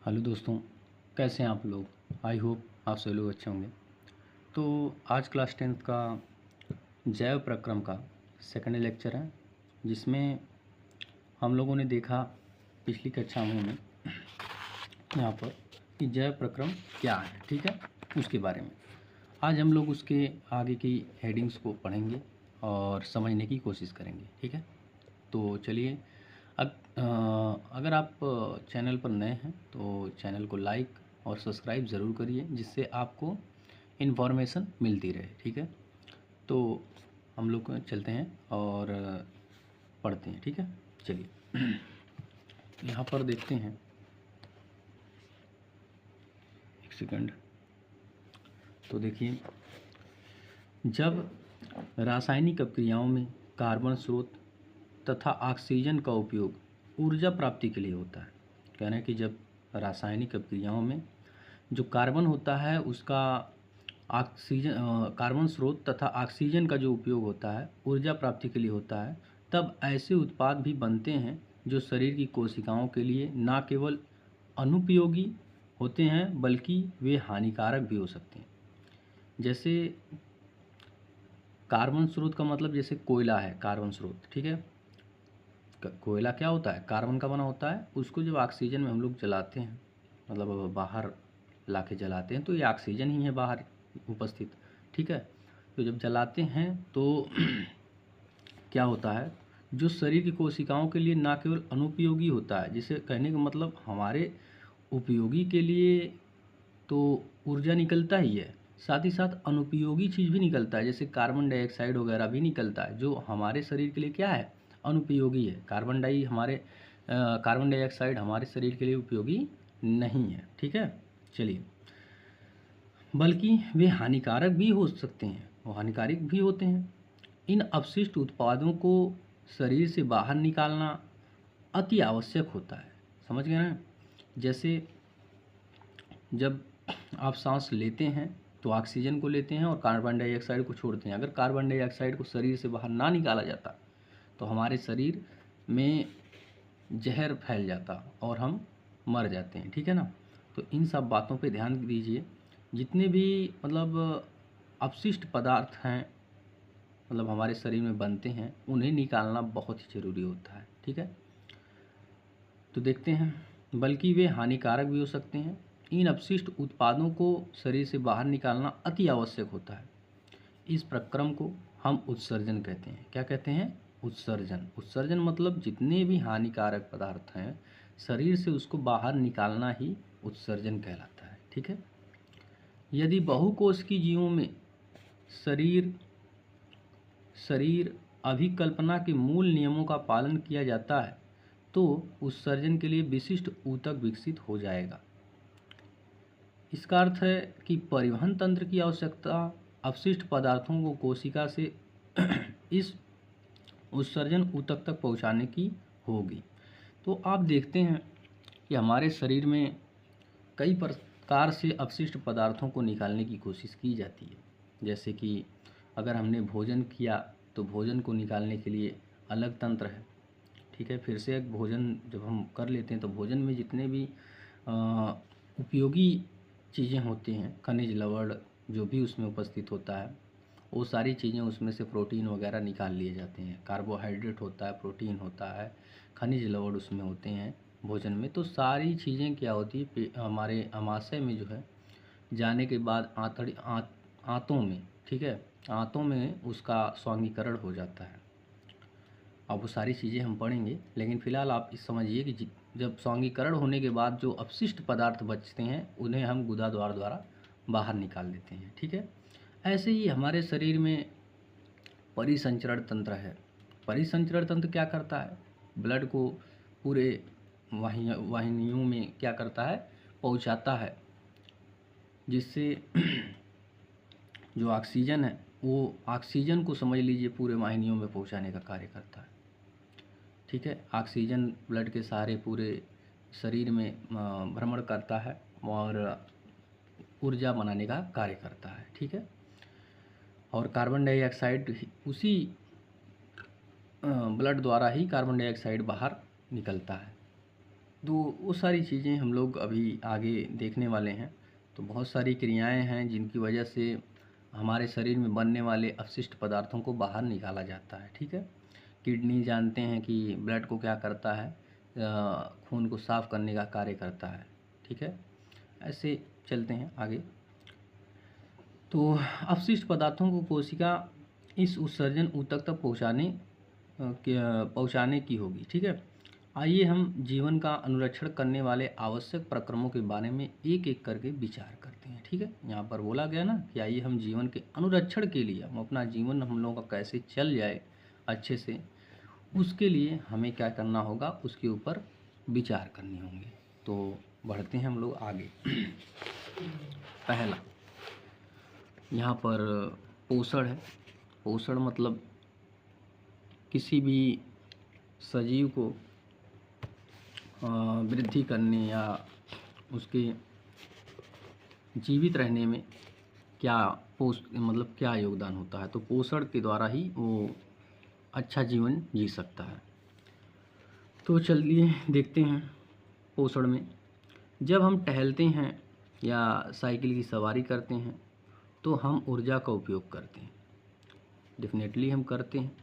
Hello दोस्तों, कैसे हैं आप लोग। आई होप आप सभी लोग अच्छे होंगे। तो आज क्लास 10th का जैव प्रक्रम का सेकंड लेक्चर है, जिसमें हम लोगों ने देखा पिछली कक्षाओं में यहाँ पर कि जैव प्रक्रम क्या है, ठीक है, उसके बारे में आज हम लोग उसके आगे की हेडिंग्स को पढ़ेंगे और समझने की कोशिश करेंगे, ठीक है। तो चलिए, अगर आप चैनल पर नए हैं तो चैनल को लाइक और सब्सक्राइब ज़रूर करिए, जिससे आपको इन्फॉर्मेशन मिलती रहे, ठीक है। तो हम लोग चलते हैं और पढ़ते हैं, ठीक है। चलिए यहाँ पर देखते हैं, एक सेकंड। तो देखिए, जब रासायनिक अभिक्रियाओं में कार्बन स्रोत तथा ऑक्सीजन का उपयोग ऊर्जा प्राप्ति के लिए होता है। कहना है कि जब रासायनिक अभिक्रियाओं में जो कार्बन होता है उसका कार्बन स्रोत तथा ऑक्सीजन का जो उपयोग होता है ऊर्जा प्राप्ति के लिए होता है, तब ऐसे उत्पाद भी बनते हैं जो शरीर की कोशिकाओं के लिए न केवल अनुपयोगी होते हैं बल्कि वे हानिकारक भी हो सकते हैं। जैसे कार्बन स्रोत का मतलब जैसे कोयला है, कार्बन स्रोत, ठीक है। कोयला क्या होता है, कार्बन का बना होता है। उसको जब ऑक्सीजन में हम लोग जलाते हैं, मतलब बाहर ला के जलाते हैं, तो ये ऑक्सीजन ही है बाहर उपस्थित, ठीक है। तो जब जलाते हैं तो क्या होता है, जो शरीर की कोशिकाओं के लिए ना केवल अनुपयोगी होता है, जिसे कहने का मतलब हमारे उपयोगी के लिए तो ऊर्जा निकलता ही है, साथ ही साथ अनुपयोगी चीज़ भी निकलता है, जैसे कार्बन डाइऑक्साइड वगैरह भी निकलता है, जो हमारे शरीर के लिए क्या है, अनुपयोगी है। कार्बन डाइऑक्साइड हमारे शरीर के लिए उपयोगी नहीं है, ठीक है। चलिए, बल्कि वे हानिकारक भी हो सकते हैं, वो हानिकारक भी होते हैं। इन अपशिष्ट उत्पादों को शरीर से बाहर निकालना अति आवश्यक होता है, समझ गए ना। जैसे जब आप सांस लेते हैं तो ऑक्सीजन को लेते हैं और कार्बन डाइऑक्साइड को छोड़ते हैं। अगर कार्बन डाइऑक्साइड को शरीर से बाहर ना निकाला जाता तो हमारे शरीर में जहर फैल जाता और हम मर जाते हैं, ठीक है ना। तो इन सब बातों पे ध्यान दीजिए। जितने भी मतलब अपशिष्ट पदार्थ हैं, मतलब हमारे शरीर में बनते हैं, उन्हें निकालना बहुत ही ज़रूरी होता है, ठीक है। तो देखते हैं, बल्कि वे हानिकारक भी हो सकते हैं। इन अपशिष्ट उत्पादों को शरीर से बाहर निकालना अति आवश्यक होता है। इस प्रक्रम को हम उत्सर्जन कहते हैं। क्या कहते हैं, उत्सर्जन। उत्सर्जन मतलब जितने भी हानिकारक पदार्थ हैं शरीर से उसको बाहर निकालना ही उत्सर्जन कहलाता है, ठीक है। यदि बहुकोशिकीय जीवों में शरीर शरीर अभिकल्पना के मूल नियमों का पालन किया जाता है तो उत्सर्जन के लिए विशिष्ट ऊतक विकसित हो जाएगा। इसका अर्थ है कि परिवहन तंत्र की आवश्यकता अपशिष्ट पदार्थों को कोशिका से इस उत्सर्जन ऊतक तक पहुंचाने की होगी। तो आप देखते हैं कि हमारे शरीर में कई प्रकार से अपशिष्ट पदार्थों को निकालने की कोशिश की जाती है। जैसे कि अगर हमने भोजन किया तो भोजन को निकालने के लिए अलग तंत्र है, ठीक है। फिर से एक भोजन जब हम कर लेते हैं तो भोजन में जितने भी उपयोगी चीज़ें होती हैं, खनिज लवण जो भी उसमें उपस्थित होता है, वो सारी चीज़ें उसमें से प्रोटीन वगैरह निकाल लिए जाते हैं। कार्बोहाइड्रेट होता है, प्रोटीन होता है, खनिज लवण उसमें होते हैं भोजन में। तो सारी चीज़ें क्या होती है, हमारे आमाशय में जो है जाने के बाद आंतों में, ठीक है, आंतों में उसका स्वांगीकरण हो जाता है। अब वो सारी चीज़ें हम पढ़ेंगे, लेकिन फ़िलहाल आप इस समझिए कि जब स्वांगीकरण होने के बाद जो अपशिष्ट पदार्थ बचते हैं उन्हें हम गुदा द्वारा बाहर निकाल देते हैं, ठीक है। ऐसे ही हमारे शरीर में परिसंचरण तंत्र है। परिसंचरण तंत्र क्या करता है, ब्लड को पूरे वाहिनियों में क्या करता है, पहुंचाता है, जिससे जो ऑक्सीजन है वो ऑक्सीजन को समझ लीजिए पूरे वाहिनियों में पहुंचाने का कार्य करता है, ठीक है। ऑक्सीजन ब्लड के सहारे पूरे शरीर में भ्रमण करता है और ऊर्जा बनाने का कार्य करता है, ठीक है। और कार्बन डाइऑक्साइड उसी ब्लड द्वारा ही कार्बन डाइऑक्साइड बाहर निकलता है। तो वो सारी चीज़ें हम लोग अभी आगे देखने वाले हैं। तो बहुत सारी क्रियाएं हैं जिनकी वजह से हमारे शरीर में बनने वाले अपशिष्ट पदार्थों को बाहर निकाला जाता है, ठीक है। किडनी जानते हैं कि ब्लड को क्या करता है, खून को साफ करने का कार्य करता है, ठीक है। ऐसे चलते हैं आगे। तो अपशिष्ट पदार्थों को कोशिका इस उत्सर्जन ऊतक तक पहुँचाने की होगी, ठीक है। आइए हम जीवन का अनुरक्षण करने वाले आवश्यक प्रक्रमों के बारे में एक एक करके विचार करते हैं, ठीक है। यहाँ पर बोला गया ना कि आइए हम जीवन के अनुरक्षण के लिए, हम अपना जीवन हम लोगों का कैसे चल जाए अच्छे से, उसके लिए हमें क्या करना होगा, उसके ऊपर विचार करने होंगे। तो बढ़ते हैं हम लोग आगे। पहला यहाँ पर पोषण है। पोषण मतलब किसी भी सजीव को वृद्धि करने या उसके जीवित रहने में क्या मतलब क्या योगदान होता है। तो पोषण के द्वारा ही वो अच्छा जीवन जी सकता है। तो चलिए देखते हैं पोषण में। जब हम टहलते हैं या साइकिल की सवारी करते हैं तो हम ऊर्जा का उपयोग करते हैं, डेफिनेटली हम करते हैं।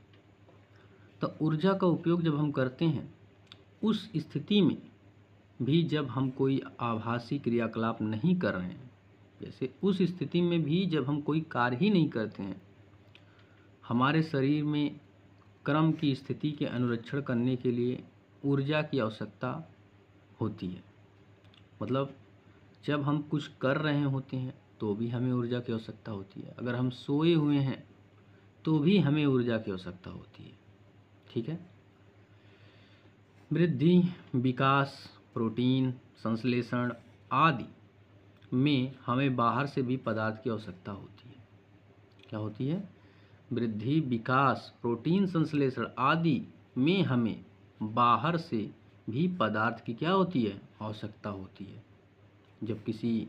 तो ऊर्जा का उपयोग जब हम करते हैं उस स्थिति में भी, जब हम कोई आभासी क्रियाकलाप नहीं कर रहे हैं, जैसे उस स्थिति में भी जब हम कोई कार्य ही नहीं करते हैं, हमारे शरीर में क्रम की स्थिति के अनुरक्षण करने के लिए ऊर्जा की आवश्यकता होती है। मतलब जब हम कुछ कर रहे होते हैं तो भी हमें ऊर्जा की आवश्यकता होती है, अगर हम सोए हुए हैं तो भी हमें ऊर्जा की आवश्यकता होती है, ठीक है। वृद्धि, विकास, प्रोटीन संश्लेषण आदि में हमें बाहर से भी पदार्थ की आवश्यकता होती है। क्या होती है? वृद्धि, विकास, प्रोटीन संश्लेषण आदि में हमें बाहर से भी पदार्थ की क्या होती है? आवश्यकता होती है। जब किसी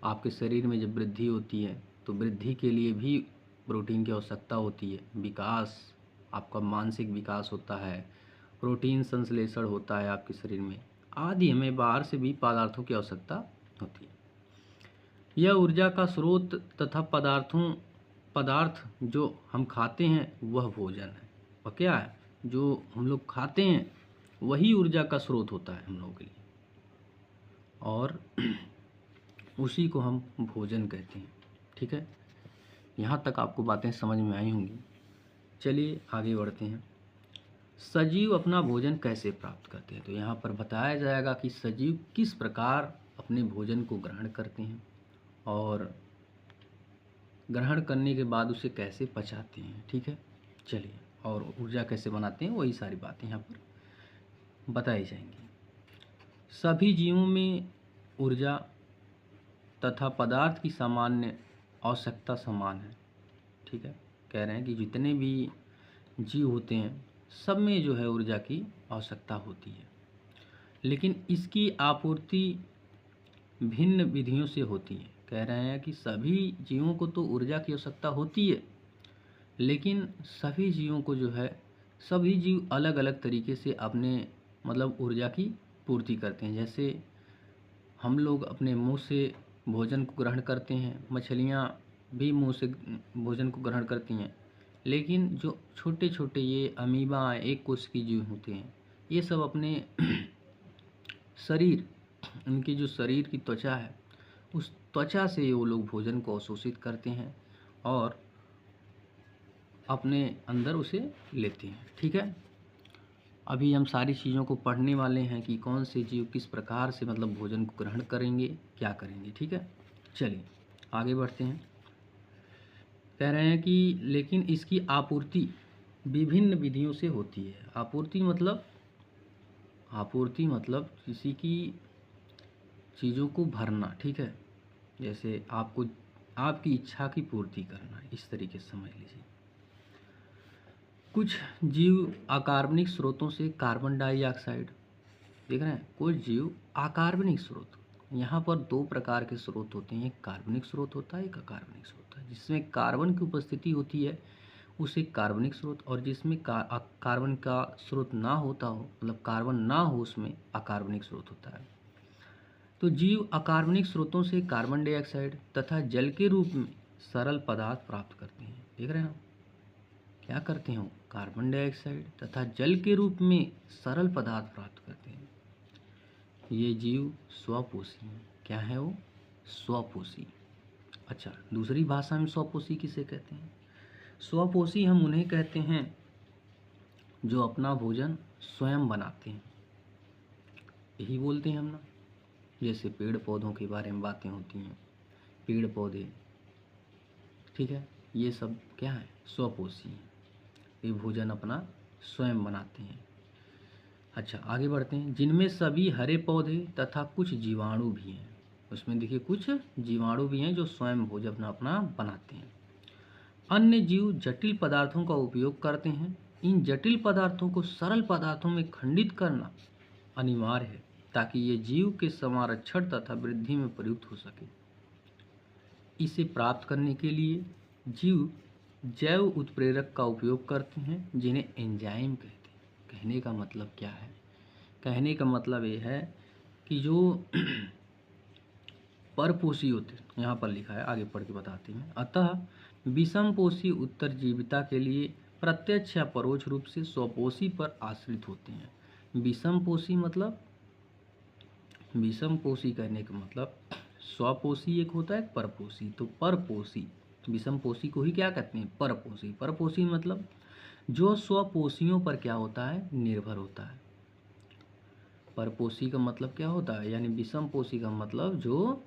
आपके शरीर में जब वृद्धि होती है तो वृद्धि के लिए भी प्रोटीन की आवश्यकता होती है। विकास, आपका मानसिक विकास होता है, प्रोटीन संश्लेषण होता है आपके शरीर में, आदि हमें बाहर से भी पदार्थों की आवश्यकता होती है। यह ऊर्जा का स्रोत तथा पदार्थ जो हम खाते हैं वह भोजन है। वह क्या है? जो हम लोग खाते हैं वही ऊर्जा का स्रोत होता है हम लोगों के लिए, और उसी को हम भोजन कहते हैं, ठीक है। यहाँ तक आपको बातें समझ में आई होंगी। चलिए आगे बढ़ते हैं। सजीव अपना भोजन कैसे प्राप्त करते हैं? तो यहाँ पर बताया जाएगा कि सजीव किस प्रकार अपने भोजन को ग्रहण करते हैं और ग्रहण करने के बाद उसे कैसे पचाते हैं, ठीक है। चलिए, और ऊर्जा कैसे बनाते हैं वही सारी बातें यहाँ पर बताई जाएंगी। सभी जीवों में ऊर्जा तथा पदार्थ की सामान्य आवश्यकता समान है, ठीक है। कह रहे हैं कि जितने भी जीव होते हैं सब में जो है ऊर्जा की आवश्यकता होती है, लेकिन इसकी आपूर्ति भिन्न विधियों से होती है। कह रहे हैं कि सभी जीवों को तो ऊर्जा की आवश्यकता होती है, लेकिन सभी जीवों को जो है, सभी जीव अलग अलग तरीके से अपने मतलब ऊर्जा की पूर्ति करते हैं। जैसे हम लोग अपने मुंह से भोजन को ग्रहण करते हैं, मछलियाँ भी मुंह से भोजन को ग्रहण करती हैं, लेकिन जो छोटे छोटे ये अमीबा एक कोश की जीव होते हैं, ये सब अपने शरीर, उनकी जो शरीर की त्वचा है उस त्वचा से वो लोग भोजन को अवशोषित करते हैं और अपने अंदर उसे लेते हैं, ठीक है। अभी हम सारी चीज़ों को पढ़ने वाले हैं कि कौन से जीव किस प्रकार से मतलब भोजन को ग्रहण करेंगे, क्या करेंगे, ठीक है। चलिए आगे बढ़ते हैं। कह रहे हैं कि लेकिन इसकी आपूर्ति विभिन्न विधियों से होती है। आपूर्ति मतलब किसी की चीज़ों को भरना, ठीक है। जैसे आपको आपकी इच्छा की पूर्ति करना, इस तरीके से समझ लीजिए। कुछ जीव अकार्बनिक स्रोतों से कार्बन डाइऑक्साइड, देख रहे हैं, कुछ जीव अकार्बनिक स्रोत, यहाँ पर दो प्रकार के स्रोत होते हैं, एक कार्बनिक स्रोत होता है, एक अकार्बनिक स्रोत होता है। जिसमें कार्बन की उपस्थिति होती है उसे कार्बनिक स्रोत, और जिसमें कार्बन का स्रोत ना होता हो, मतलब कार्बन ना हो, उसमें अकार्बनिक स्रोत होता है। तो जीव अकार्बनिक स्रोतों से कार्बन डाइऑक्साइड तथा जल के रूप में सरल पदार्थ प्राप्त करते हैं। देख रहे हैं आप, क्या करते हैं? कार्बन डाइऑक्साइड तथा जल के रूप में सरल पदार्थ प्राप्त करते हैं। ये जीव स्वपोषी हैं। क्या है वो? स्वपोषी। अच्छा, दूसरी भाषा में स्वपोषी किसे कहते हैं? स्वपोषी हम उन्हें कहते हैं जो अपना भोजन स्वयं बनाते हैं। यही बोलते हैं हम ना, जैसे पेड़ पौधों के बारे में बातें होती हैं, पेड़ पौधे, ठीक है, ये सब क्या है? स्वपोषी हैं। ये भोजन अपना स्वयं बनाते हैं। अच्छा, आगे बढ़ते हैं। जिनमें सभी हरे पौधे तथा कुछ जीवाणु भी हैं। उसमें देखिए कुछ जीवाणु भी हैं जो स्वयं भोजन अपना बनाते हैं। अन्य जीव जटिल पदार्थों का उपयोग करते हैं। इन जटिल पदार्थों को सरल पदार्थों में खंडित करना अनिवार्य है ताकि ये जीव के संरक्षण तथा वृद्धि में प्रयुक्त हो सके। इसे प्राप्त करने के लिए जीव जैव उत्प्रेरक का उपयोग करते हैं जिन्हें एंजाइम कहते हैं। कहने का मतलब क्या है? कहने का मतलब ये है कि जो परपोषी होते हैं, यहाँ पर लिखा है, आगे पढ़ के बताते हैं। अतः विषमपोषी उत्तरजीविता के लिए प्रत्यक्ष या परोक्ष रूप से स्वपोषी पर आश्रित होते हैं। विषमपोषी मतलब, विषमपोषी कहने का मतलब स्वपोषी एक होता है, परपोषी। तो परपोषी, विषमपोषी को ही क्या कहते हैं? परपोषी। परपोषी मतलब जो स्वपोषियों पर क्या होता है? निर्भर होता है। परपोषी का मतलब क्या होता है? यानी विषमपोषी का मतलब जो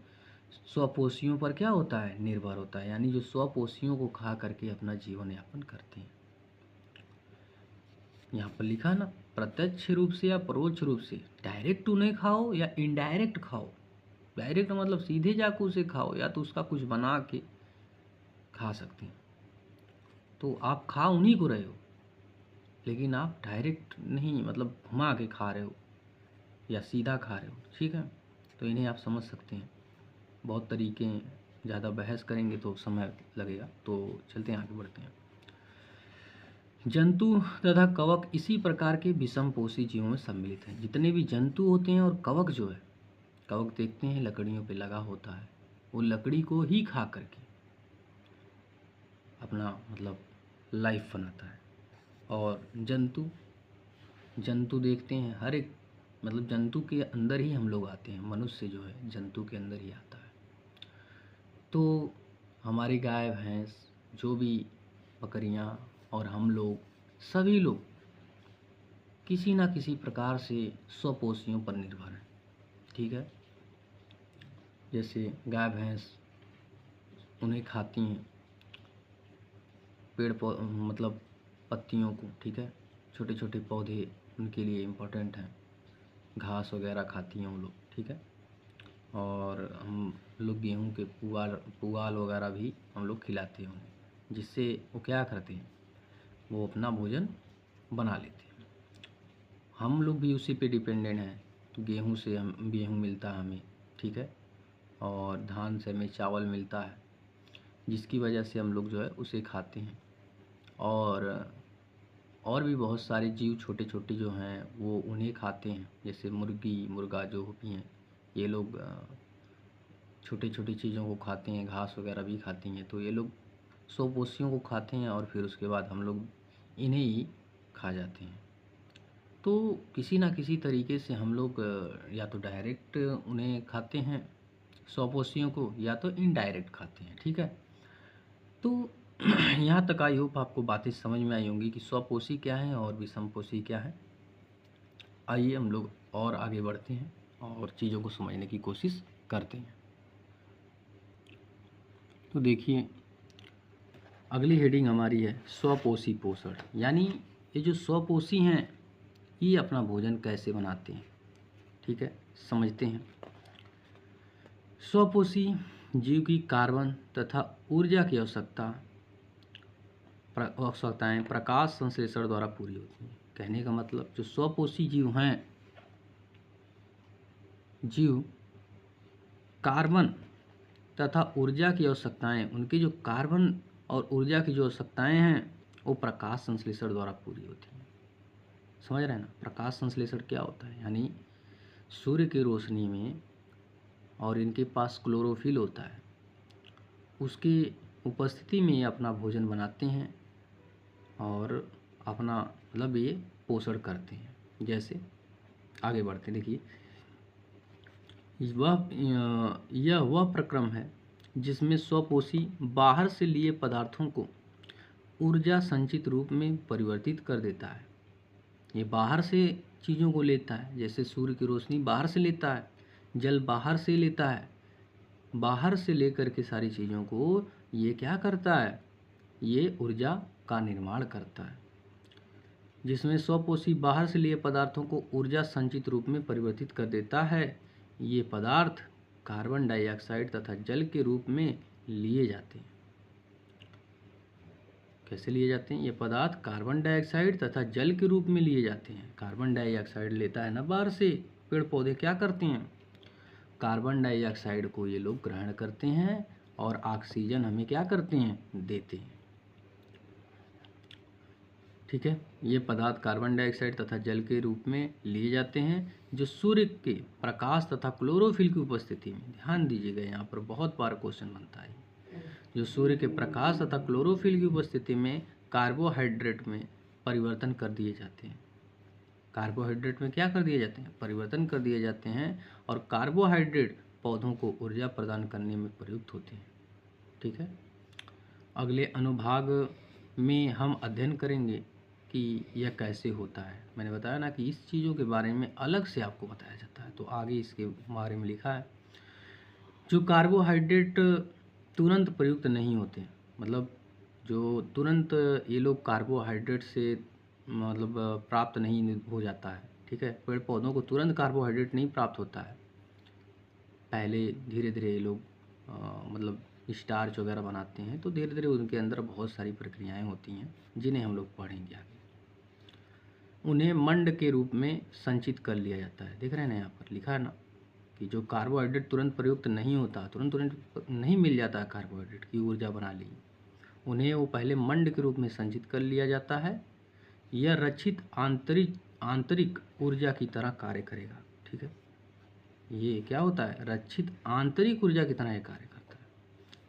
स्वपोषियों पर क्या होता है? निर्भर होता है, यानी जो स्वपोषियों को खा करके अपना जीवन यापन करते हैं। यहाँ पर लिखा ना, प्रत्यक्ष रूप से या परोक्ष रूप से। डायरेक्ट उन्हें खाओ या इनडायरेक्ट खाओ। डायरेक्ट मतलब सीधे जाकर उसे खाओ, या तो उसका कुछ बना के खा सकते हैं। तो आप खा उन्हीं को रहे हो, लेकिन आप डायरेक्ट नहीं, मतलब घुमा के खा रहे हो या सीधा खा रहे हो, ठीक है। तो इन्हें आप समझ सकते हैं। बहुत तरीके हैं, ज़्यादा बहस करेंगे तो समय लगेगा, तो चलते हैं, आगे बढ़ते हैं। जंतु तथा कवक इसी प्रकार के विषमपोषी जीवों में सम्मिलित हैं। जितने भी जंतु होते हैं और कवक जो है, कवक देखते हैं लकड़ियों पे लगा होता है, वो लकड़ी को ही खा करके अपना मतलब लाइफ बनाता है। और जंतु देखते हैं हर एक, मतलब जंतु के अंदर ही हम लोग आते हैं। मनुष्य जो है जंतु के अंदर ही आता है। तो हमारी गाय भैंस, जो भी बकरियां और हम लोग, सभी लोग किसी ना किसी प्रकार से स्वपोषियों पर निर्भर हैं, ठीक है। जैसे गाय भैंस उन्हें खाती हैं पेड़ मतलब पत्तियों को, ठीक है। छोटे छोटे पौधे उनके लिए इम्पोर्टेंट हैं, घास वगैरह खाती हैं वो लोग, ठीक है। और हम लोग गेहूं के पुआल वगैरह भी हम लोग खिलाते हैं उन्हें, जिससे वो क्या करते हैं? वो अपना भोजन बना लेते हैं। हम लोग भी उसी पे डिपेंडेंट हैं। तो गेहूं से हम गेहूं मिलता है हमें, ठीक है, और धान से हमें चावल मिलता है, जिसकी वजह से हम लोग जो है उसे खाते हैं। और भी बहुत सारे जीव छोटे छोटे जो हैं वो उन्हें खाते हैं, जैसे मुर्गी मुर्गा जो भी हैं, ये लोग छोटी छोटी चीज़ों को खाते हैं, घास वगैरह भी खाती हैं। तो ये लोग स्वपोषियों को खाते हैं और फिर उसके बाद हम लोग इन्हें ही खा जाते हैं। तो किसी ना किसी तरीके से हम लोग या तो डायरेक्ट उन्हें खाते हैं स्वपोषियों को, या तो इनडायरेक्ट खाते हैं, ठीक है। तो यहाँ तक आई होप आपको बातें समझ में आई होंगी कि स्वपोषी क्या है और विषमपोषी क्या है। आइए हम लोग और आगे बढ़ते हैं और चीज़ों को समझने की कोशिश करते हैं। तो देखिए, अगली हेडिंग हमारी है स्वपोषी पोषण। यानी ये जो स्वपोषी हैं ये अपना भोजन कैसे बनाते हैं, ठीक है, समझते हैं। स्वपोषी जीव की कार्बन तथा ऊर्जा की आवश्यकताएं प्रकाश संश्लेषण द्वारा पूरी होती हैं। कहने का मतलब जो स्वपोषी जीव हैं, जीव कार्बन तथा ऊर्जा की आवश्यकताएं, उनकी जो कार्बन और ऊर्जा की जो आवश्यकताएं हैं वो प्रकाश संश्लेषण द्वारा पूरी होती है। समझ रहे हैं ना? प्रकाश संश्लेषण क्या होता है, यानी सूर्य की रोशनी में और इनके पास क्लोरोफिल होता है, उसकी उपस्थिति में ये अपना भोजन बनाते हैं और अपना मतलब ये पोषण करते हैं। जैसे आगे बढ़ते हैं, देखिए यह वह प्रक्रम है जिसमें स्वपोषी बाहर से लिए पदार्थों को ऊर्जा संचित रूप में परिवर्तित कर देता है। ये बाहर से चीज़ों को लेता है, जैसे सूर्य की रोशनी बाहर से लेता है, जल बाहर से लेता है, बाहर से लेकर के सारी चीज़ों को ये क्या करता है, ये ऊर्जा का निर्माण करता है। जिसमें स्वपोषी बाहर से लिए पदार्थों को ऊर्जा संचित रूप में परिवर्तित कर देता है। ये पदार्थ कार्बन डाइऑक्साइड तथा जल के रूप में लिए जाते हैं। कैसे लिए जाते हैं? ये पदार्थ कार्बन डाइऑक्साइड तथा जल के रूप में लिए जाते हैं। कार्बन डाइऑक्साइड लेता है ना बाहर से, पेड़ पौधे क्या करते हैं, कार्बन डाइऑक्साइड को ये लोग ग्रहण करते हैं और ऑक्सीजन हमें क्या करते हैं, देते हैं। ठीक है, ये पदार्थ कार्बन डाइऑक्साइड तथा जल के रूप में लिए जाते हैं जो सूर्य के प्रकाश तथा क्लोरोफिल की उपस्थिति में, ध्यान दीजिएगा यहाँ पर बहुत बार क्वेश्चन बनता है, जो सूर्य के प्रकाश तथा क्लोरोफिल की उपस्थिति में कार्बोहाइड्रेट में परिवर्तन कर दिए जाते हैं। कार्बोहाइड्रेट में क्या कर दिए जाते हैं, परिवर्तन कर दिए जाते हैं, और कार्बोहाइड्रेट पौधों को ऊर्जा प्रदान करने में प्रयुक्त होते हैं। ठीक है, अगले अनुभाग में हम अध्ययन करेंगे कि यह कैसे होता है। मैंने बताया ना कि इस चीज़ों के बारे में अलग से आपको बताया जाता है, तो आगे इसके बारे में लिखा है। जो कार्बोहाइड्रेट तुरंत प्रयुक्त नहीं होते, मतलब जो तुरंत ये लोग कार्बोहाइड्रेट से मतलब प्राप्त नहीं हो जाता है। ठीक है, पेड़ पौधों को तुरंत कार्बोहाइड्रेट नहीं प्राप्त होता है, पहले धीरे धीरे ये लोग मतलब स्टार्च वगैरह बनाते हैं, तो धीरे धीरे उनके अंदर बहुत सारी प्रक्रियाएं होती हैं जिन्हें हम लोग पढ़ेंगे आगे। उन्हें मंड के रूप में संचित कर लिया जाता है। देख रहे हैं ना, यहाँ पर लिखा है ना कि जो कार्बोहाइड्रेट तुरंत प्रयुक्त नहीं होता, तुरंत नहीं मिल जाता है कार्बोहाइड्रेट की ऊर्जा बना ली, उन्हें वो पहले मंड के रूप में संचित कर लिया जाता है। यह रक्षित आंतरिक ऊर्जा की तरह कार्य करेगा। ठीक है, ये क्या होता है, रक्षित आंतरिक ऊर्जा की तरह कार्य करता है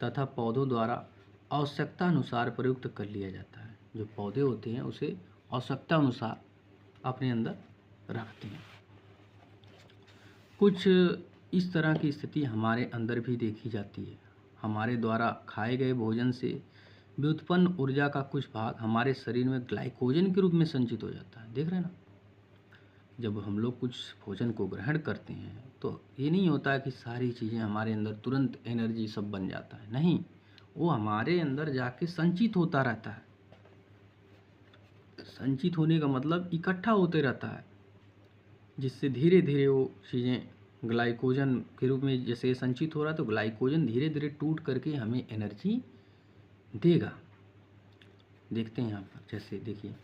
तथा पौधों द्वारा आवश्यकता अनुसार प्रयुक्त कर लिया जाता है। जो पौधे होते हैं उसे आवश्यकता अनुसार अपने अंदर रखते हैं। कुछ इस तरह की स्थिति हमारे अंदर भी देखी जाती है। हमारे द्वारा खाए गए भोजन से व्युत्पन्न ऊर्जा का कुछ भाग हमारे शरीर में ग्लाइकोजन के रूप में संचित हो जाता है। देख रहे हैं ना, जब हम लोग कुछ भोजन को ग्रहण करते हैं तो ये नहीं होता है कि सारी चीज़ें हमारे अंदर तुरंत एनर्जी सब बन जाता है, नहीं, वो हमारे अंदर जाके संचित होता रहता है। संचित होने का मतलब इकट्ठा होते रहता है, जिससे धीरे धीरे वो चीज़ें ग्लाइकोजन के रूप में जैसे संचित हो रहा है, तो ग्लाइकोजन धीरे धीरे टूट करके हमें एनर्जी देगा। देखते हैं यहाँ पर, जैसे देखिए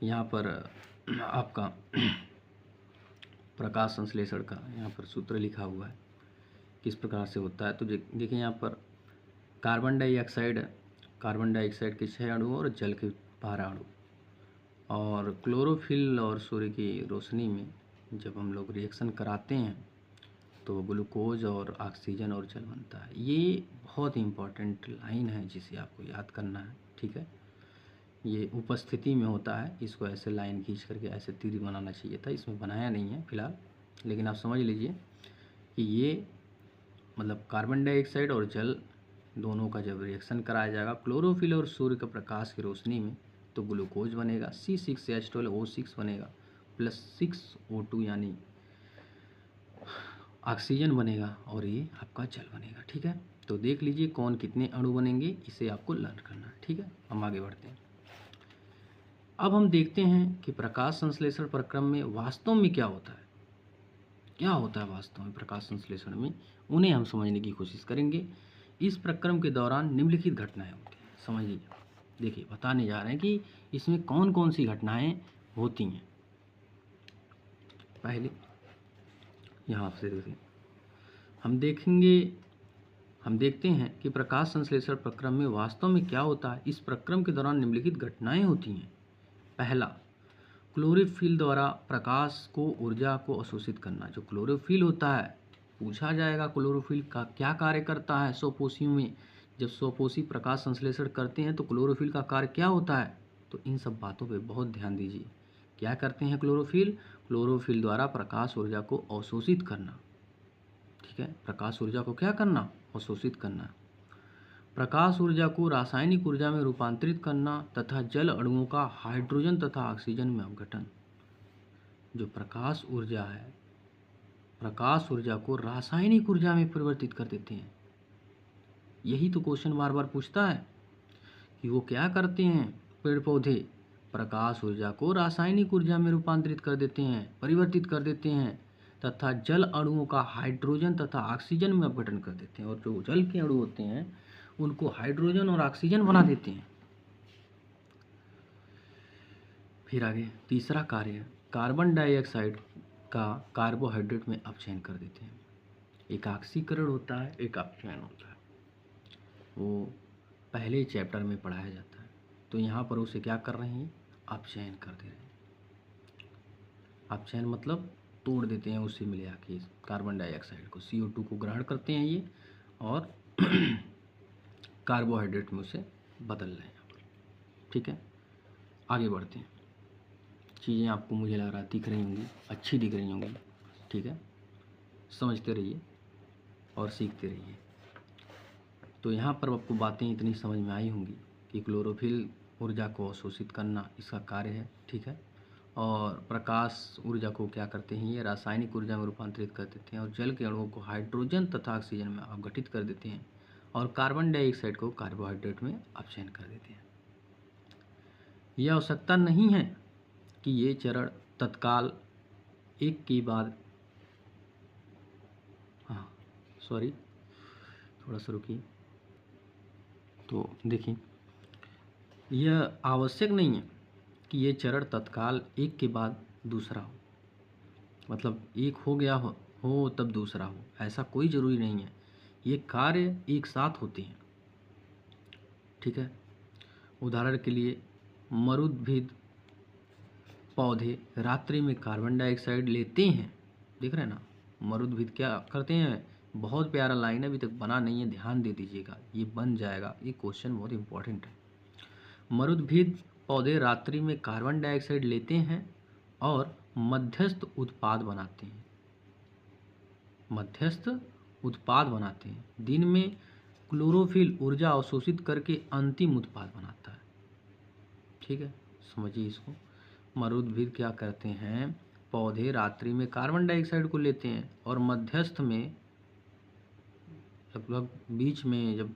यहाँ पर आपका प्रकाश संश्लेषण का यहाँ पर सूत्र लिखा हुआ है, किस प्रकार से होता है। तो देखिए यहाँ पर कार्बन डाइऑक्साइड के 6 अणु और जल के 12 अणु, और क्लोरोफिल और सूर्य की रोशनी में जब हम लोग रिएक्शन कराते हैं तो ग्लूकोज और ऑक्सीजन और जल बनता है। ये बहुत इम्पॉर्टेंट लाइन है जिसे आपको याद करना है। ठीक है, ये उपस्थिति में होता है, इसको ऐसे लाइन खींच करके ऐसे तीर बनाना चाहिए था, इसमें बनाया नहीं है फिलहाल, लेकिन आप समझ लीजिए कि ये मतलब कार्बन डाइऑक्साइड और जल दोनों का जब रिएक्शन कराया जाएगा क्लोरोफिल और सूर्य के प्रकाश की रोशनी में, तो ग्लूकोज बनेगा, C6H12O6 बनेगा, प्लस 6O2 यानी ऑक्सीजन बनेगा, और ये आपका जल बनेगा। ठीक है, तो देख लीजिए कौन कितने अणु बनेंगे, इसे आपको लर्न करना है। ठीक है, हम आगे बढ़ते हैं। अब हम देखते हैं कि प्रकाश संश्लेषण प्रक्रम में वास्तव में क्या होता है, क्या होता है वास्तव में प्रकाश संश्लेषण में, उन्हें हम समझने की कोशिश करेंगे। इस प्रक्रम के दौरान निम्नलिखित घटनाएं होती हैं, समझिए। देखिए बताने जा रहे हैं कि इसमें कौन कौन सी घटनाएं होती हैं। पहले यहाँ से देखिए हम देखेंगे, हम देखते हैं कि प्रकाश संश्लेषण प्रक्रम में वास्तव में क्या होता है। इस प्रक्रम के दौरान निम्नलिखित घटनाएं होती हैं। पहला, क्लोरोफिल द्वारा प्रकाश को ऊर्जा को अवशोषित करना। जो क्लोरोफिल होता है, पूछा जाएगा क्लोरोफिल का क्या कार्य करता है स्वपोषियों में। जब स्वपोषी प्रकाश संश्लेषण करते हैं तो क्लोरोफिल का कार्य क्या होता है। तो इन सब बातों पे बहुत ध्यान दीजिए। क्या करते हैं क्लोरोफिल? क्लोरोफिल द्वारा प्रकाश ऊर्जा को अवशोषित करना। ठीक है, प्रकाश ऊर्जा को क्या करना? अवशोषित करना। प्रकाश ऊर्जा को रासायनिक ऊर्जा में रूपांतरित करना तथा जल अणुओं का हाइड्रोजन तथा ऑक्सीजन में अपघटन। जो प्रकाश ऊर्जा है, प्रकाश ऊर्जा को रासायनिक ऊर्जा में परिवर्तित कर देते हैं। यही तो क्वेश्चन बार बार पूछता है कि वो क्या करते हैं। पेड़ पौधे प्रकाश ऊर्जा को रासायनिक ऊर्जा में रूपांतरित कर देते हैं, परिवर्तित कर देते हैं तथा जल अणुओं का हाइड्रोजन तथा ऑक्सीजन में अपघटन कर देते हैं। और जो जल के अणु होते हैं उनको हाइड्रोजन और ऑक्सीजन बना देते हैं। फिर आगे तीसरा कार्य, कार्बन डाइऑक्साइड का कार्बोहाइड्रेट में अपचयन कर देते हैं। एक ऑक्सीकरण होता है, एक अपचयन होता है। वो पहले चैप्टर में पढ़ाया जाता है। तो यहाँ पर उसे क्या कर रहे हैं? अपचयन कर दे रहे हैं। अपचयन मतलब तोड़ देते हैं उससे मिले आके कार्बन डाइऑक्साइड को। CO2 को ग्रहण करते हैं ये और कार्बोहाइड्रेट में उसे बदल रहे हैं यहाँ पर। ठीक है, आगे बढ़ते हैं। चीज़ें आपको मुझे लग रहा है दिख रही होंगी, अच्छी दिख रही होंगी। ठीक है, समझते रहिए और सीखते रहिए। तो यहाँ पर आपको बातें इतनी समझ में आई होंगी कि क्लोरोफिल ऊर्जा को अवशोषित करना इसका कार्य है। ठीक है, और प्रकाश ऊर्जा को क्या करते हैं? ये रासायनिक ऊर्जा में रूपांतरित कर देते हैं और जल के अणुओं को हाइड्रोजन तथा ऑक्सीजन में अपघटित कर देते हैं और कार्बन डाइऑक्साइड को कार्बोहाइड्रेट में अपचयन कर देते हैं। यह आवश्यकता नहीं है कि ये चरण तत्काल एक के बाद थोड़ा सा रुकिए। तो देखिए, यह आवश्यक नहीं है कि ये चरण तत्काल एक के बाद दूसरा हो। मतलब एक हो गया हो तब दूसरा हो, ऐसा कोई ज़रूरी नहीं है। ये कार्य एक साथ होते हैं। ठीक है, उदाहरण के लिए मरुद्भिद पौधे रात्रि में कार्बन डाइऑक्साइड लेते हैं। देख रहे हैं ना, मरुद्भिद क्या करते हैं? बहुत प्यारा लाइन है, अभी तक बना नहीं है, ध्यान दे दीजिएगा, ये बन जाएगा। ये क्वेश्चन बहुत इंपॉर्टेंट है। मरुद्भिद पौधे रात्रि में कार्बन डाइऑक्साइड लेते हैं और मध्यस्थ उत्पाद बनाते हैं। मध्यस्थ उत्पाद बनाते हैं। दिन में क्लोरोफिल ऊर्जा अवशोषित करके अंतिम उत्पाद बनाता है। ठीक है, समझिए इसको। मरुद्भिद क्या करते हैं? पौधे रात्रि में कार्बन डाइऑक्साइड को लेते हैं और मध्यस्थ में लगभग बीच में जब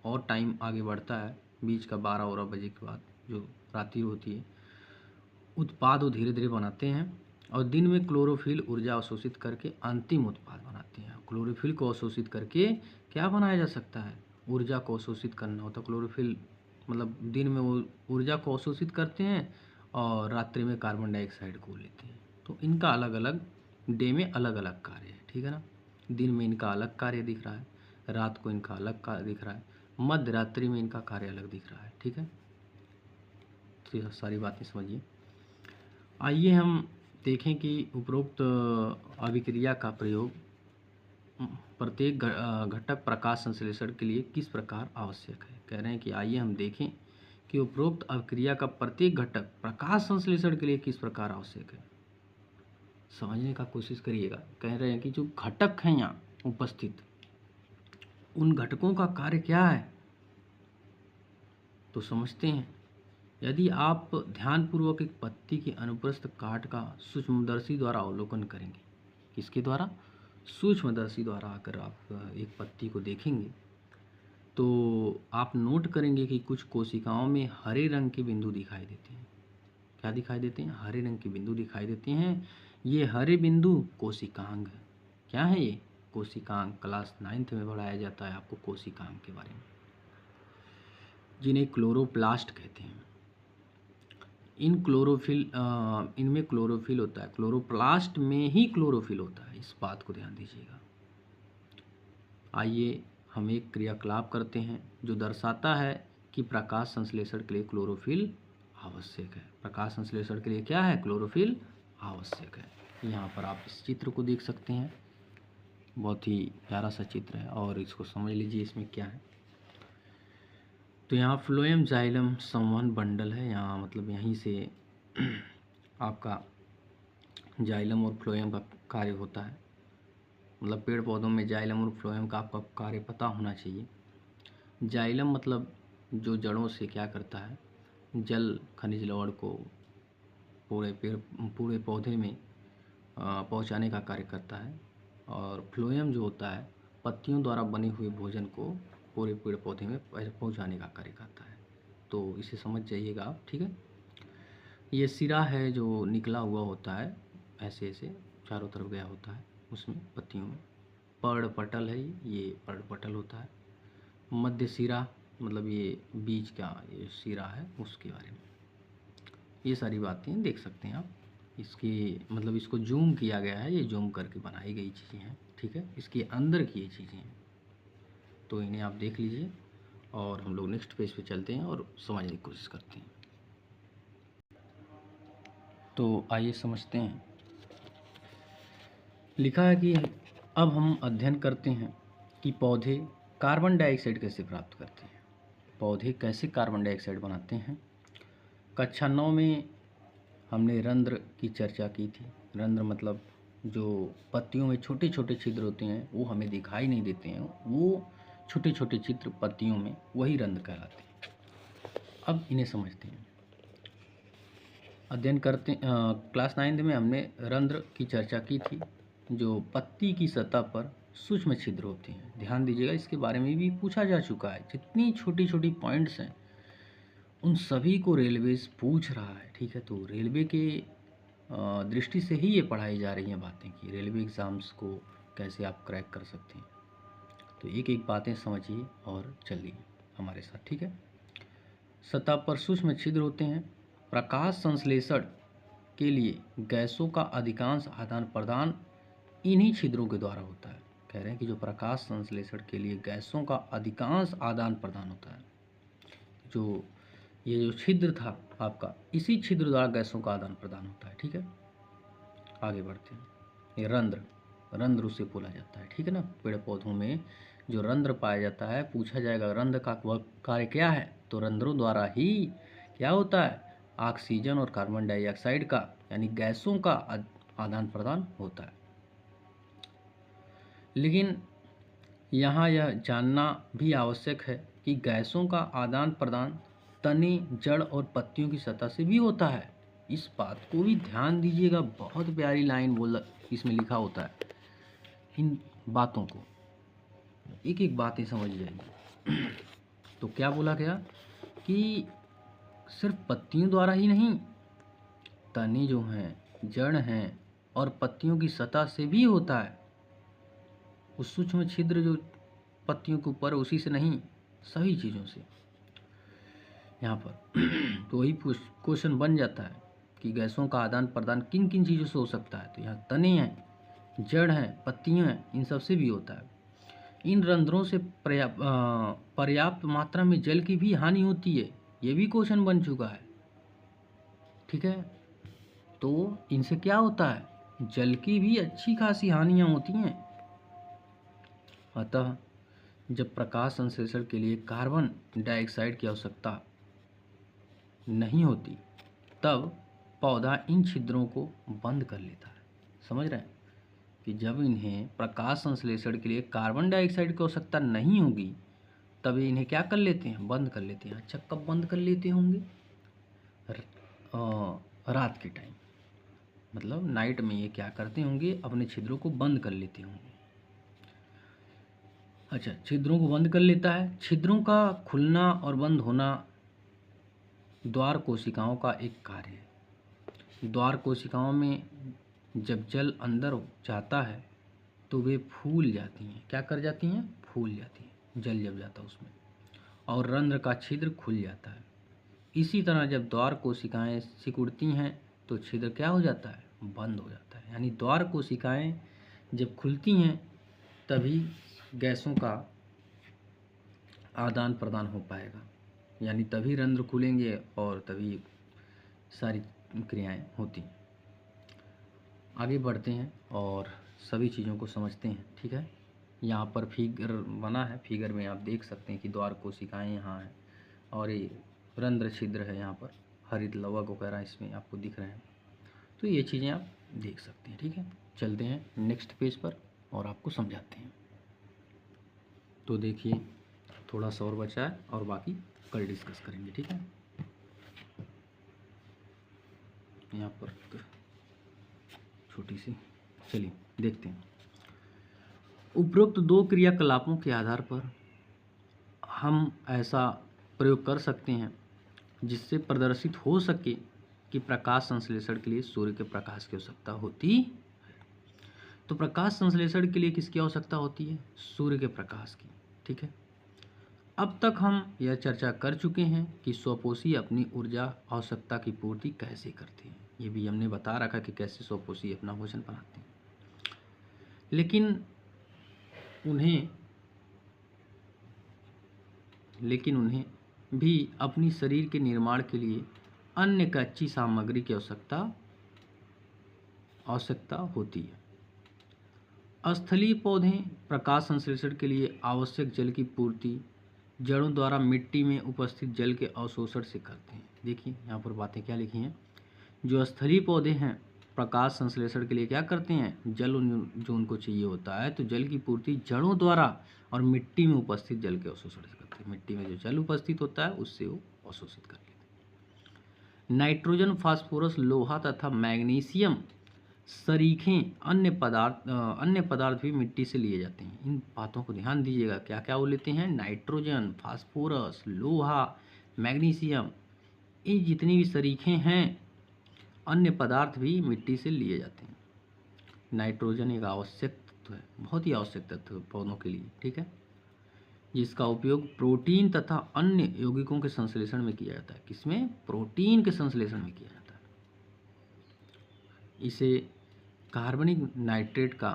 और टाइम आगे बढ़ता है, बीच का 12 बजे के बाद जो रात्रि होती है, उत्पाद वो धीरे धीरे बनाते हैं और दिन में क्लोरोफिल ऊर्जा अवशोषित करके अंतिम उत्पाद बनाते हैं। क्लोरोफिल को अवशोषित करके क्या बनाया जा सकता है? ऊर्जा को अवशोषित करना होता है। क्लोरोफिल मतलब दिन में वो ऊर्जा को अवशोषित करते हैं और रात्रि में कार्बन डाइऑक्साइड को लेते हैं। तो इनका अलग अलग डे में अलग अलग कार्य है। ठीक है ना, दिन में इनका अलग कार्य दिख रहा है, रात को इनका अलग कार्य दिख रहा है, मध्य रात्रि में इनका कार्य अलग दिख रहा है। ठीक है, तो यह सारी बातें समझिए। आइए हम देखें कि उपरोक्त अभिक्रिया का प्रयोग प्रत्येक घटक प्रकाश संश्लेषण के लिए किस प्रकार आवश्यक है। कह रहे हैं कि आइए हम देखें कि उपरोक्त अभिक्रिया का प्रत्येक घटक प्रकाश संश्लेषण के लिए किस प्रकार आवश्यक है। समझने का कोशिश करिएगा। कह रहे हैं कि जो घटक हैं यहाँ उपस्थित, उन घटकों का कार्य क्या है, तो समझते हैं। यदि आप ध्यानपूर्वक एक पत्ती के अनुप्रस्थ काट का सूक्ष्मदर्शी द्वारा अवलोकन करेंगे, किसके द्वारा? सूक्ष्मदर्शी द्वारा अगर आप एक पत्ती को देखेंगे तो आप नोट करेंगे कि कुछ कोशिकाओं में हरे रंग के बिंदु दिखाई देते हैं। क्या दिखाई देते हैं? हरे रंग के बिंदु दिखाई देते हैं। ये हरे बिंदु कोशिकांग है। क्या है ये? कोशिकांग। क्लास 9th में पढ़ाया जाता है आपको कोशिकांग के बारे में, जिन्हें क्लोरोप्लास्ट कहते हैं। इनमें क्लोरोफिल होता है। क्लोरोप्लास्ट में ही क्लोरोफिल होता है, इस बात को ध्यान दीजिएगा। आइए हम एक क्रियाकलाप करते हैं जो दर्शाता है कि प्रकाश संश्लेषण के लिए क्लोरोफिल आवश्यक है। प्रकाश संश्लेषण के लिए क्या है? क्लोरोफिल आवश्यक है। यहाँ पर आप इस चित्र को देख सकते हैं, बहुत ही प्यारा सा चित्र है और इसको समझ लीजिए इसमें क्या है। तो यहाँ फ्लोएम जाइलम संवहन बंडल है, यहाँ मतलब यहीं से आपका जाइलम और फ्लोएम का कार्य होता है। मतलब पेड़ पौधों में जाइलम और फ्लोएम का आपका कार्य पता होना चाहिए। जाइलम मतलब जो जड़ों से क्या करता है, जल खनिज लवण को पूरे पौधे में पहुंचाने का कार्य करता है, और फ्लोएम जो होता है पत्तियों द्वारा बने हुए भोजन को पूरे पेड़ पौधे में पहुंचाने का कार्य करता है। तो इसे समझ जाइएगा आप, ठीक है। ये सिरा है जो निकला हुआ होता है, ऐसे ऐसे चारों तरफ गया होता है उसमें पत्तियों में। पर्णपटल है, ये पर्णपटल होता है। मध्य सिरा मतलब ये बीज का ये सिरा है, उसके बारे में ये सारी बातें देख सकते हैं आप। इसकी मतलब इसको जूम किया गया है, ये जूम करके बनाई गई चीज़ें हैं, ठीक है। इसके अंदर की ये चीज़ें हैं, तो इन्हें आप देख लीजिए और हम लोग नेक्स्ट पेज पे चलते हैं और समझने की कोशिश करते हैं। तो आइए समझते हैं। लिखा है कि अब हम अध्ययन करते हैं कि पौधे कार्बन डाइऑक्साइड कैसे प्राप्त करते हैं। पौधे कैसे कार्बन डाइऑक्साइड बनाते हैं। कक्षा 9 में हमने रंध्र की चर्चा की थी। रंध्र मतलब जो पत्तियों में छोटे छोटे छिद्र होते हैं, वो हमें दिखाई नहीं देते हैं, वो छोटे छोटे छिद्र पत्तियों में, वही रंध्र कहलाते हैं। अब इन्हें समझते हैं, अध्ययन करते हैं। क्लास 9 में हमने रंध्र की चर्चा की थी, जो पत्ती की सतह पर सूक्ष्म छिद्र होते हैं। ध्यान दीजिएगा, इसके बारे में भी पूछा जा चुका है। जितनी छोटी छोटी पॉइंट्स हैं उन सभी को रेलवेज पूछ रहा है, ठीक है। तो रेलवे के दृष्टि से ही ये पढ़ाई जा रही हैं बातें कि रेलवे एग्ज़ाम्स को कैसे आप क्रैक कर सकते हैं। तो एक एक बातें समझिए और चलिए हमारे साथ, ठीक है। सतह पर सूक्ष्म छिद्र होते हैं। प्रकाश संश्लेषण के लिए गैसों का अधिकांश आदान प्रदान इन्हीं छिद्रों के द्वारा होता है। कह रहे हैं कि जो प्रकाश संश्लेषण के लिए गैसों का अधिकांश आदान प्रदान होता है, जो ये जो छिद्र था आपका, इसी छिद्र द्वारा गैसों का आदान प्रदान होता है, ठीक है। आगे बढ़ते हैं। ये रंध्र, रंध्र उसे बोला जाता है, ठीक है ना। पेड़ पौधों में जो रंध्र पाया जाता है, पूछा जाएगा रंध्र का कार्य क्या है, तो रंध्रों द्वारा ही क्या होता है, ऑक्सीजन और कार्बन डाइऑक्साइड का यानी गैसों का आदान प्रदान होता है। लेकिन यहाँ यह जानना भी आवश्यक है कि गैसों का आदान प्रदान तने, जड़ और पत्तियों की सतह से भी होता है। इस बात को भी ध्यान दीजिएगा, बहुत प्यारी लाइन इसमें लिखा होता है। इन बातों को एक एक बातें समझ जाएंगे। तो क्या बोला गया कि सिर्फ पत्तियों द्वारा ही नहीं, तने जो हैं, जड़ हैं और पत्तियों की सतह से भी होता है। उस सूक्ष्म छिद्र जो पत्तियों के ऊपर, उसी से नहीं, सभी चीज़ों से। यहाँ पर तो वही क्वेश्चन बन जाता है कि गैसों का आदान प्रदान किन किन चीज़ों से हो सकता है। तो यहाँ तने हैं, जड़ हैं, पत्तियाँ हैं, इन सब से भी होता है। इन रंध्रों से पर्याप्त मात्रा में जल की भी हानि होती है, ये भी क्वेश्चन बन चुका है, ठीक है। तो इनसे क्या होता है, जल की भी अच्छी खासी हानियाँ होती हैं। अतः जब प्रकाश संश्लेषण के लिए कार्बन डाइऑक्साइड की आवश्यकता नहीं होती, तब पौधा इन छिद्रों को बंद कर लेता है। समझ रहे हैं कि जब इन्हें प्रकाश संश्लेषण के लिए कार्बन डाइऑक्साइड की आवश्यकता नहीं होगी, तब इन्हें क्या कर लेते हैं, बंद कर लेते हैं। अच्छा, कब बंद कर लेते होंगे, रात के टाइम, मतलब नाइट में ये क्या करते होंगे, अपने छिद्रों को बंद कर लेते होंगे। अच्छा, छिद्रों को बंद कर लेता है। छिद्रों का खुलना और बंद होना द्वार कोशिकाओं का एक कार्य है। द्वार कोशिकाओं में जब जल अंदर जाता है तो वे फूल जाती हैं। क्या कर जाती हैं, फूल जाती हैं, जल जब जाता है उसमें, और रंध्र का छिद्र खुल जाता है। इसी तरह जब द्वार कोशिकाएं सिकुड़ती हैं तो छिद्र क्या हो जाता है, बंद हो जाता है। यानी द्वार कोशिकाएं जब खुलती हैं तभी गैसों का आदान प्रदान हो पाएगा, यानी तभी रंध्र खुलेंगे और तभी सारी क्रियाएं होती। आगे बढ़ते हैं और सभी चीज़ों को समझते हैं। ठीक है, यहाँ पर फिगर बना है, फिगर में आप देख सकते हैं कि द्वार कोशिकाएं यहाँ हैं और ये रंध्र छिद्र है, यहाँ पर हरित लवक वगैरह इसमें आपको दिख रहे हैं। तो ये चीज़ें आप देख सकते हैं। ठीक है, चलते हैं नेक्स्ट पेज पर और आपको समझाते हैं। तो देखिए थोड़ा सा और बचा है और बाकी कल डिस्कस करेंगे। ठीक है, यहाँ पर छोटी सी, चलिए देखते हैं। उपरोक्त दो क्रियाकलापों के आधार पर हम ऐसा प्रयोग कर सकते हैं जिससे प्रदर्शित हो सके कि प्रकाश संश्लेषण के लिए सूर्य के प्रकाश की आवश्यकता होती है। तो प्रकाश संश्लेषण के लिए किसकी आवश्यकता होती है? सूर्य के प्रकाश की। ठीक है, अब तक हम यह चर्चा कर चुके हैं कि स्वपोषी अपनी ऊर्जा आवश्यकता की पूर्ति कैसे करते हैं। ये भी हमने बता रखा कि कैसे स्वपोषी अपना भोजन बनाते हैं, लेकिन उन्हें भी अपनी शरीर के निर्माण के लिए अन्य कच्ची सामग्री की आवश्यकता होती है। स्थलीय पौधे प्रकाश संश्लेषण के लिए आवश्यक जल की पूर्ति जड़ों द्वारा मिट्टी में उपस्थित जल के अवशोषण से करते हैं। देखिए यहाँ पर बातें क्या लिखी हैं। जो स्थलीय पौधे हैं प्रकाश संश्लेषण के लिए क्या करते हैं? जल जो उनको चाहिए होता है तो जल की पूर्ति जड़ों द्वारा और मिट्टी में उपस्थित जल के अवशोषण से करते हैं। मिट्टी में जो जल उपस्थित होता है उससे वो अवशोषित कर लेते हैं। नाइट्रोजन, फास्फोरस, लोहा तथा मैग्नीशियम सरीखें अन्य पदार्थ भी मिट्टी से लिए जाते हैं। इन बातों को ध्यान दीजिएगा, क्या क्या वो लेते हैं? नाइट्रोजन, फास्फोरस, लोहा, मैग्नीशियम, ये जितनी भी सरीखें हैं अन्य पदार्थ भी मिट्टी से लिए जाते हैं। नाइट्रोजन एक आवश्यक तत्व है, बहुत ही आवश्यक तत्व पौधों के लिए। ठीक है, जिसका उपयोग प्रोटीन तथा अन्य यौगिकों के संश्लेषण में किया जाता है। किसमें? प्रोटीन के संश्लेषण में किया जाता है। इसे कार्बनिक नाइट्रेट का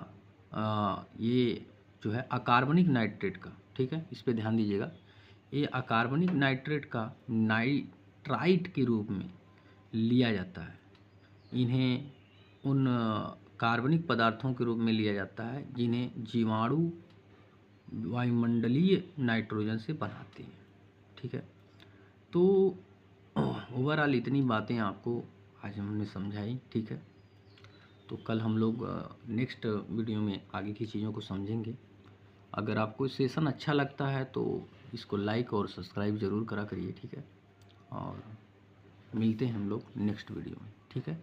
ये जो है अकार्बनिक नाइट्रेट का, ठीक है, इस पे ध्यान दीजिएगा, ये अकार्बनिक नाइट्रेट का नाइट्राइट के रूप में लिया जाता है। इन्हें उन कार्बनिक पदार्थों के रूप में लिया जाता है जिन्हें जीवाणु वायुमंडलीय नाइट्रोजन से बनाते हैं। ठीक है, तो ओवरऑल इतनी बातें आपको आज हमने समझाई। ठीक है, तो कल हम लोग नेक्स्ट वीडियो में आगे की चीज़ों को समझेंगे। अगर आपको सेशन अच्छा लगता है तो इसको लाइक और सब्सक्राइब ज़रूर करा करिए। ठीक है, और मिलते हैं हम लोग नेक्स्ट वीडियो में। ठीक है।